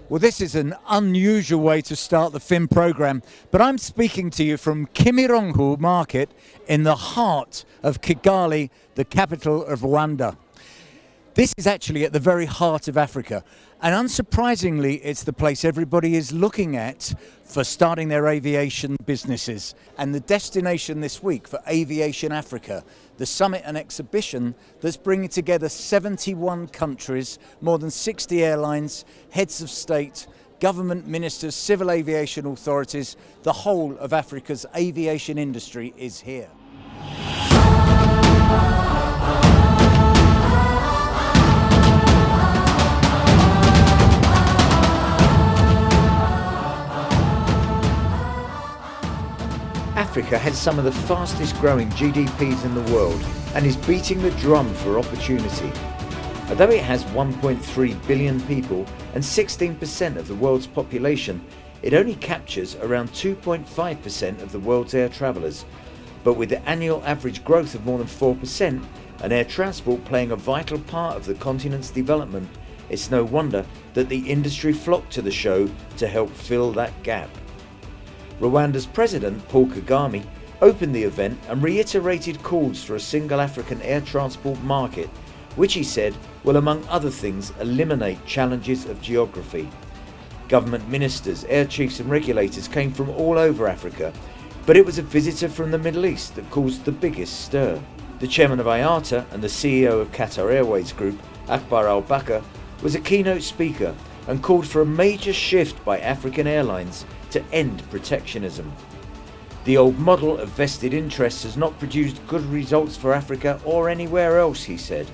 Well, this is an unusual way to start the film program, but I'm speaking to you from Kimirongo Market in the heart of Kigali, the capital of Rwanda. This is actually at the very heart of Africa, and unsurprisingly, it's the place everybody is looking at for starting their aviation businesses, and the destination this week for Aviation Africa, the summit and exhibition that's bringing together 71 countries, more than 60 airlines, heads of state, government ministers, civil aviation authorities. The whole of Africa's aviation industry is here. Africa has some of the fastest growing GDPs in the world and is beating the drum for opportunity. Although it has 1.3 billion people and 16% of the world's population, it only captures around 2.5% of the world's air travellers. But with the annual average growth of more than 4% and air transport playing a vital part of the continent's development, it's no wonder that the industry flocked to the show to help fill that gap. Rwanda's President, Paul Kagame, opened the event and reiterated calls for a single African air transport market, which he said will, among other things, eliminate challenges of geography. Government ministers, air chiefs and regulators came from all over Africa, but it was a visitor from the Middle East that caused the biggest stir. The chairman of IATA and the CEO of Qatar Airways Group, Akbar Al-Bakr, was a keynote speaker and called for a major shift by African airlines to end protectionism. The old model of vested interests has not produced good results for Africa or anywhere else, he said.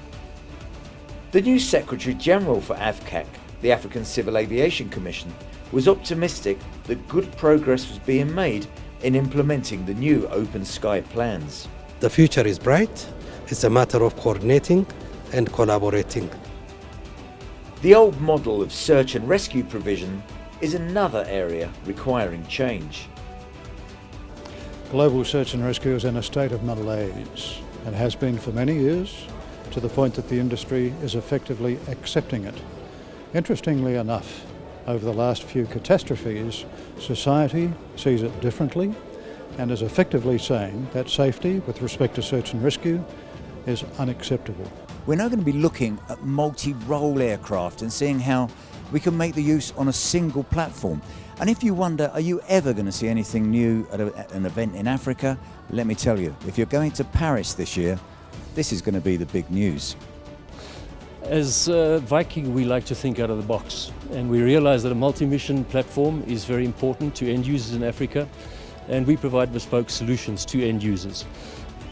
The new Secretary General for AVCAC, the African Civil Aviation Commission, was optimistic that good progress was being made in implementing the new open sky plans. The future is bright. It's a matter of coordinating and collaborating. The old model of search and rescue provision is another area requiring change. Global search and rescue is in a state of malaise and has been for many years, to the point that the industry is effectively accepting it. Interestingly enough, over the last few catastrophes, society sees it differently and is effectively saying that safety with respect to search and rescue is unacceptable. We're now going to be looking at multi-role aircraft and seeing how we can make the use on a single platform. And if you wonder, are you ever going to see anything new at an event in Africa? Let me tell you, if you're going to Paris this year, this is going to be the big news. As Viking, we like to think out of the box, and we realize that a multi-mission platform is very important to end users in Africa, and we provide bespoke solutions to end users.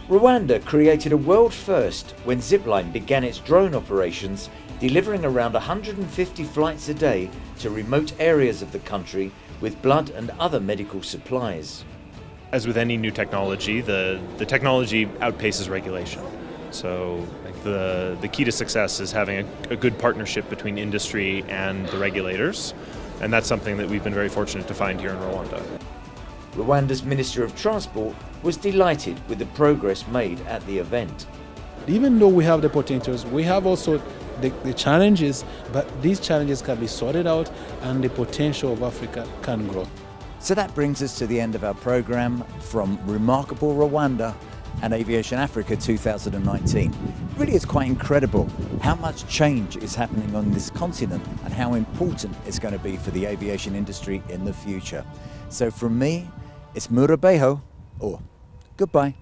Rwanda created a world first when Zipline began its drone operations, delivering around 150 flights a day to remote areas of the country with blood and other medical supplies. As with any new technology, the technology outpaces regulation. So the key to success is having a good partnership between industry and the regulators, and that's something that we've been very fortunate to find here in Rwanda. Rwanda's Minister of Transport was delighted with the progress made at the event. Even though we have the potentials, we have also the challenges, but these challenges can be sorted out and the potential of Africa can grow. So that brings us to the end of our program from remarkable Rwanda and Aviation Africa 2019. It really is quite incredible how much change is happening on this continent and how important it's going to be for the aviation industry in the future. So from me, it's Murabeho, or goodbye.